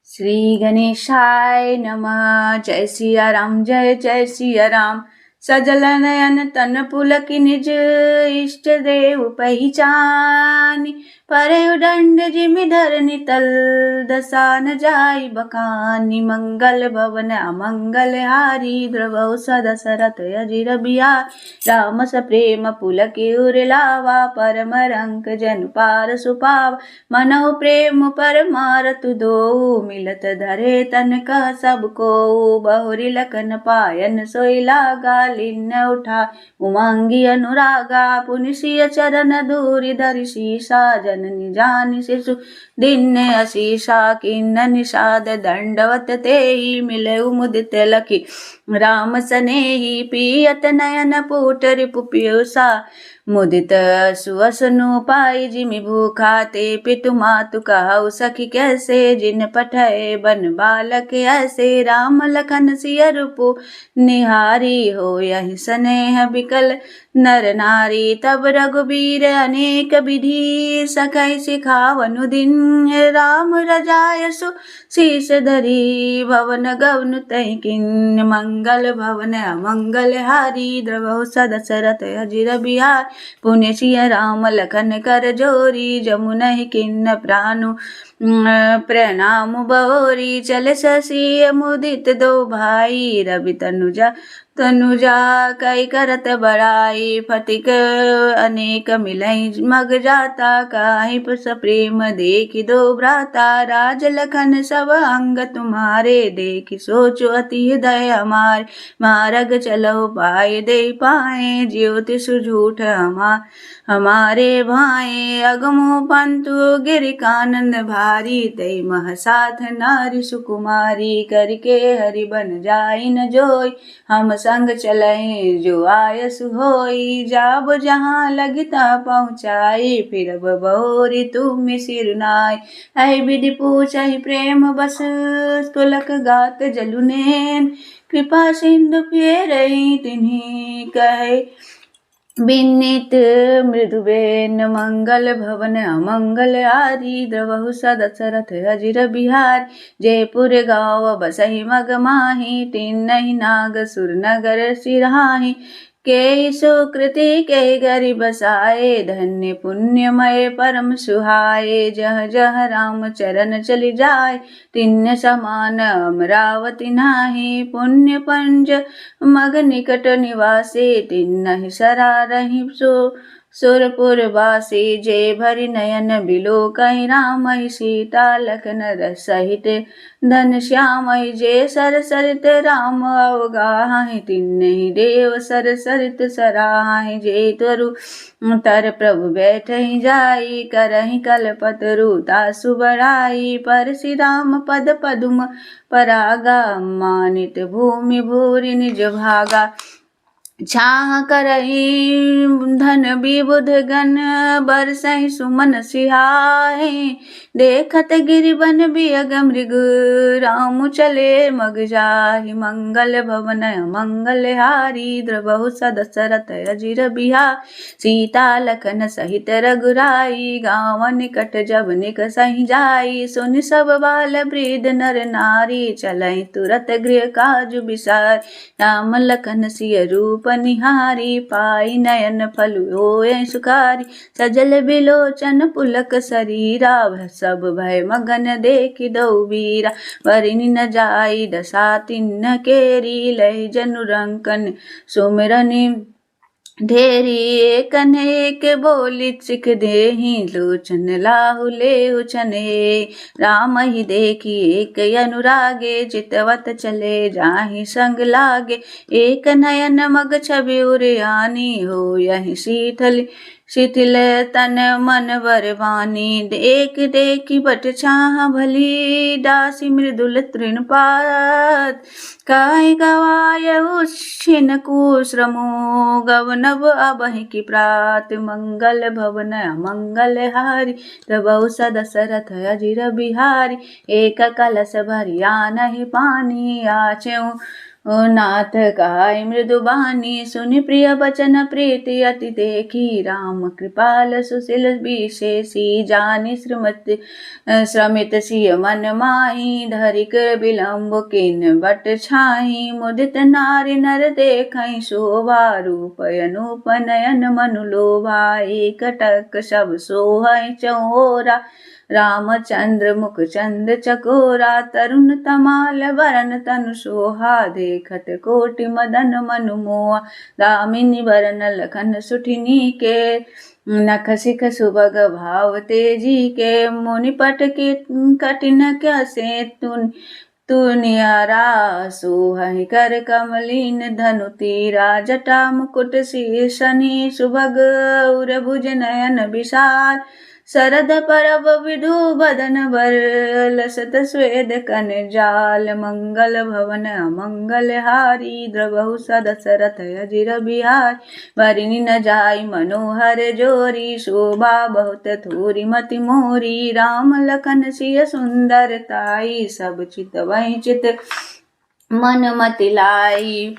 श्री गणेशाय नमः। जय सिया राम, जय जय सिया राम। सजल नयन तन पुलक निज इष्ट देव पहिचानी। परे दंड जिमि धरनी तल दशा न जाई बखानी। मंगल भवन अमंगल हारी द्रवौ सदशरथ अजिर बिहार। राम स प्रेम पुलक उर लावा परम रंक जन पार सुपावा। मनहु प्रेम परमारतु दो मिलत धरे तन कह सबको। बहुरी लखन पायन सोई लागा लीन उठा उमंगी अनुरागा। पुनिसिय चरण दूरी धरि शीसा जननी जानि शिशु दिन अशीषा। किन्न निषाद दंडवत तेहि मिलऊ मुदित लखी राम सनेहि। पियत नयन पूट रिपु पियुसा मुदित सुअसनु पाई। जिमि भूखा ते पितु मातु कहु सखी कैसे। जिन पठय बन बालक ऐसे राम लखन सिय रूपु निहारी। हो यही स्नेह बिकल नर नारी तब रघुबीर अनेक विधि। सखै सिखावनु दिन राम रजाय सु शीस धरी। भवन गवनु तहि किन्न मंगल भवन अमंगल हारी। द्रवहु सदशरथ अजिर बिहार। पुण्य सिय राम लखन कर जोरी। जमुनहि किन्न प्राणु प्रणाम बहोरी। चल शशि मुदित दो भाई रवि तनुजा कई करत बड़ाई। फतिक अनेक मिलई मग जाता काहि प्रेम देखि दो भ्राता। राज लखन सब अंग तुम्हारे देखि सोचो अति हृदय हमारे। मार्ग चलो पाए दे पाए ज्योति सुझूठ हमारे भाए। अगमो पंतु गिरि कानन भारी तै मह साथ नारी सुकुमारी। करके हरि बन जाई न जोई हम संग चलहि जो आयसु होई। जाब जहाँ लगिता पहुँचाई फिरब बहोरी तुम सिर नाई। ऐ विधि पूछहि प्रेम बस पुलक गात जलुनेन। कृपा सिंधु फेरहि तिन्हि कहे बिन्नित मृदुबेन। मंगल भवन अमंगल हारी द्रवहु सदशरथ अजिर बिहार। जयपुर गाँव बसहि मग माही तिन्हि नाग सुर नगर सिरहाहि। के सुकृति के गरि बसाए धन्य पुण्यमय परम सुहाए। जह जह राम चरण चलि जाय तिन्य समान अमरावती नाही। पुण्य पंज मग निकट निवासे तिन्हि सरारहि सुरपुर वासी। जय भरि नयन बिलो कहि रामहि सीता लखन सहित धन श्यामहि। जय सर सरित राम अवगाहि तिन्हि देव सर सरित सराहि। जय तरु तर प्रभु बैठहि जाई करहि कलपतरु तासु बढ़ाई। परसि राम पद पदुम परागा मानित भूमि भूरि निज भागा। छाह करहि धन विबुध गण बरसहि सुमन सिहाए। देखत गिरि बन बियग मृग राम चले मग जाहि। मंगल भवन मंगल हारी द्रवहु सदशरथ अजिर बिहार। सीता लखन सहित रघुराई गाँव निकट जब निकसहि जाई। सुनि सब बाल वृद्ध नर नारी चलहि तुरत गृह काजु बिसार। राम लखन सिय रूप निहारी पाई नयन फल होए सुखारी। सजल बिलोचन पुलक शरीरा सब भय मगन देखि दो बीरा। वरिनि न जाई दशा तिन्न केरी लय जनु रंकन सुमिरनि ढेरी। एक अनेक बोली सिख देहि लोचन लाहु लेहु छने। राम ही देखी एक अनुरागे चितवत चले जाहि संग लागे। एक नयन मग छवि उरयानी हो यही शिथिल तन मन बरवानी। देख देखी बट छाह भली दासी मृदुल तृणपात। काई गवाय उच्छिन कुश्रमो गवनव अबहि की प्रात। मंगल भवन मंगल हारी द्रवहु सदशरथ अजिर बिहारी। एक कलश भरि आनहि पानी आछेउ ओ नाथ कहाय मृदु बानी सुनि प्रिय बचन प्रीति अति देखी राम कृपाल सुशील विशेषी जानि श्रमित सिय मन माही धरि कर विलम्ब किन बट छाई मुदित नारी नर देखै शोभा रूप अनूप नयन मनु लोभा एकटक सब सोहै चौरा रामचंद्र मुख चंद चकोरा तरुण तमाल वरन तनु सोहा देखत कोटि मदन मनु मोहा दामिनी वरन लखन सुठिनी के नख सिख सुभग भाव तेजी के मुनि पट के कठिन क्या से तुनियारा सोहहि कर कमलीन धनु तीरा जटा मुकुट शीर्षनि सुभग उर भुज नयन विशाल शरद परब विधु बदन बर लसत स्वेद कन जाल मंगल भवन अमंगल हारी द्रवहु सदशरथ अजिर बिहार वरिनि न जाय मनोहर जोरी शोभा बहुत थोरी मति मोरी राम लखन सिय सुंदर ताई सब चित वही चित मन मति लाई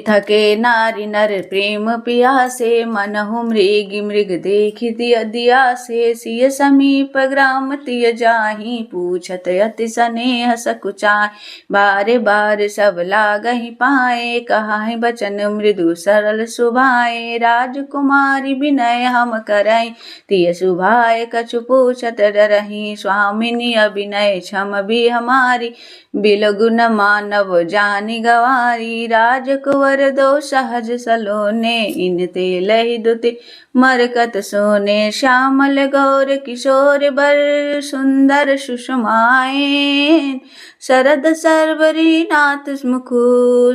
थके नारी नर प्रेम पियासे मनहु मृग मृग देखि दिया से सिय समीप ग्राम तिय जाहि पूछत अति स्नेह सकुचाय बारे बार सब लागहि पाए कहाहि बचन मृदु सरल सुभाए राजकुमारी विनय हम करई तिय सुभाए कछु पूछत डरहि स्वामिनी अभिनय क्षम भी हमारी बिलगुन मानव जानि गवारी राजकुवर दो सहज सलोने इन तेलहि दुति मरकत सोने श्यामल गौर किशोर बर सुंदर सुषमाएं शरद सर्वरी नाथ मुखु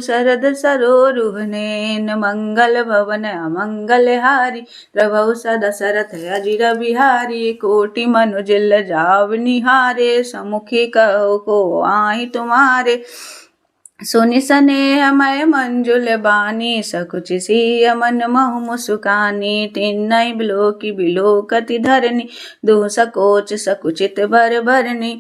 शरद सरोरुहनेन मंगल भवन अमंगल हारी प्रभु सदशरथ अजिर बिहारी कोटि मनुजिल जाव निहारे समुखी कहो को आई तुम्हारे सुनि स्नेह मय मंजुल बानी सकुचि सिय मन महु मुसुकानी तिन्नय बिलोकी बिलोकति धरनी दुह सकोच सकुचित भर भरनी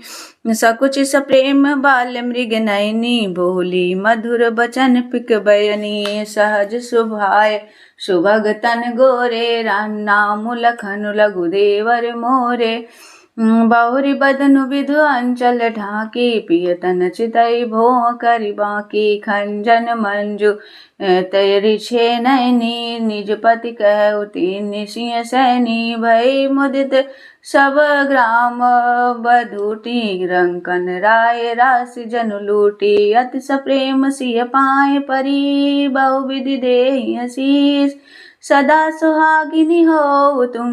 सकुचि सप्रेम बाल मृग नयनी बोली मधुर बचन पिक बयनी सहज सुभाय सुभग तन गोरे नाम लखन लघु देवर मोरे बाहुरी बदनु विधु अंचल ढाकी पियतन चितई भो करि बाकी खंजन मंजु तैरि छे नैनी निज पति कहु तीन सिंह सैनी भई मुदित सब ग्राम बधूटी रंकन राय राशि जनु लूटी अति सप्रेम सिय पाए परी बहु विधि देहि आशीष सदा सुहागिनी हो तुम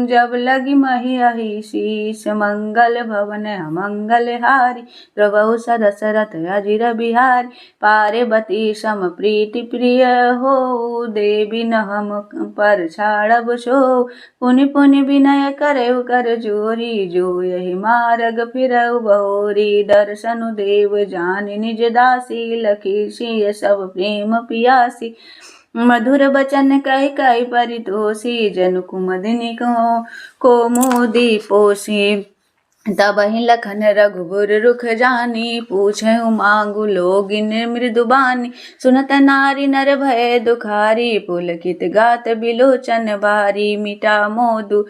जब लगी मही अहि शीश मंगल भवन अमंगल हारी प्रभु सदशरथ अजिर बिहारी पार्वती सम प्रीति प्रिय हो देवी न हम पर छाड़ब सो पुनि पुनि विनय करहु कर जोरी जो यही मार्ग फिरहु बहोरी दर्शनु देव जानि निज दासी लखी सिय सब प्रेम पियासी मधुर बचन कहि कहि परितोषी जनु कुमदिनी को मोदी पोषी तबहि लखन रघुबर रुख जानी पूछहु मांगु लोगिन मृदुबानी सुनत नारी नर भय दुखारी पुलकित गात बिलोचन बारी मिटा मोदु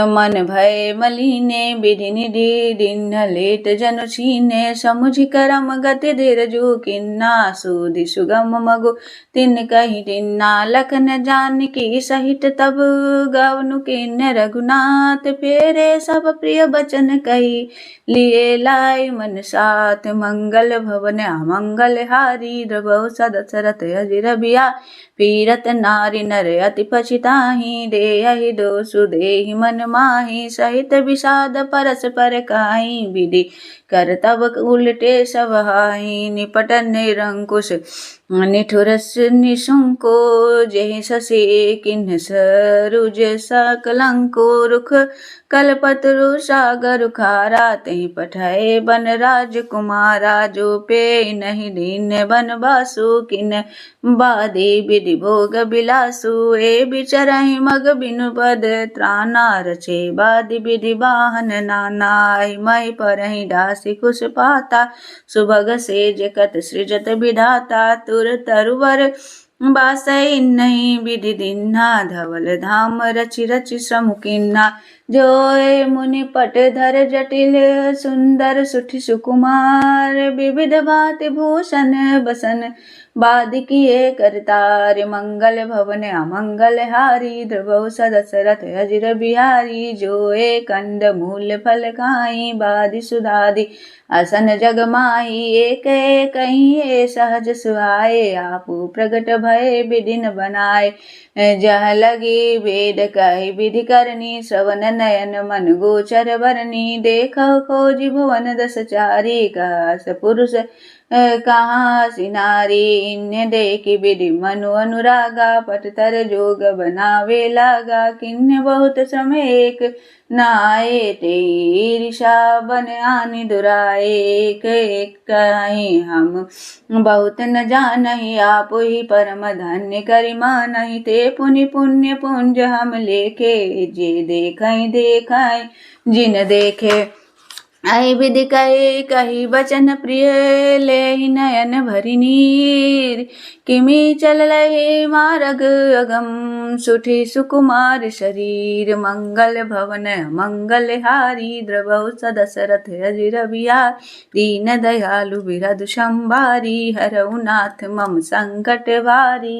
मन भय मलिने विधि निधि दिन लेत जनु छीने समुझि करम गति धीरजु किन्ना सुधि सुगम मगु तिन कहि तिन्ना लखन जानकी सहित तब गवनु किन्न रघुनाथ फेरे सब प्रिय बचन कही लिए लाई मन साथ मंगल भवन अमंगल हारी द्रवहु सदशरथ अजिर बिया पीरत नारी नर अति पछिताहि देहि दोषु देहि मन माहि सहित विषाद परस पर काहि विधि कर तब उलटे सब हाहि निपट निरंकुश निठुरस निशुंको जेहि ससे किन्ह सरुज सकलंको रुख कलपतरु सागर खारा तेहि पठाए बन राजकुमारा जो पे नहीं दीन बन बासु किन बादे विधि भोग बिलासु ए बिचरहि मग बिनु पद त्राना रचे बादि विधि वाहन नानाय मय परहि दासी कुश पाता सुभग सेज कत सृजत विधाता तुर तरुवर बासै नहीं विधि दिन्हा धवल धाम रचि रचि समुकिन्हा जोय मुनि पट धर जटिल सुंदर सुठि सुकुमार विविध भांति भूषण बसन बाद किए करतार मंगल भवन अमंगल हारी ध्रुव सदशरथ अजिर बिहारी जोए कंद मूल फल खाई बादि सुधादि असन जग माही एक कहीं सहज सुहाए आपू प्रगट भय विधिन बनाए जह लगी वेद कही विधि करनी श्रवण नयन मन गोचर बरनी देख खोजी भुवन दस चारी कहस पुरुष कहाँ सिनारी इन्हें देखी विधि मनु अनुरागा पटतर जोग बनावे लागा किन्ने बहुत समय एक नाये ते ईर्षा बन आनि दुराए एक एक कहीं हम बहुत न जानहि आप ही परम धन्य करिमा नहीं ते पुनि पुण्य पुंज हम लेखे जे देखाई जिन देखे आई विधि कही कही बचन प्रिय ले नयन भरि नीर किमि चल लहे मार्ग अगम सुठी सुकुमार शरीर मंगल भवन मंगल हारी द्रवौ सदशरथ अजिर बिहार दीन दयालु बिरधु संभारी हरऊ नाथ मम संकट भारी।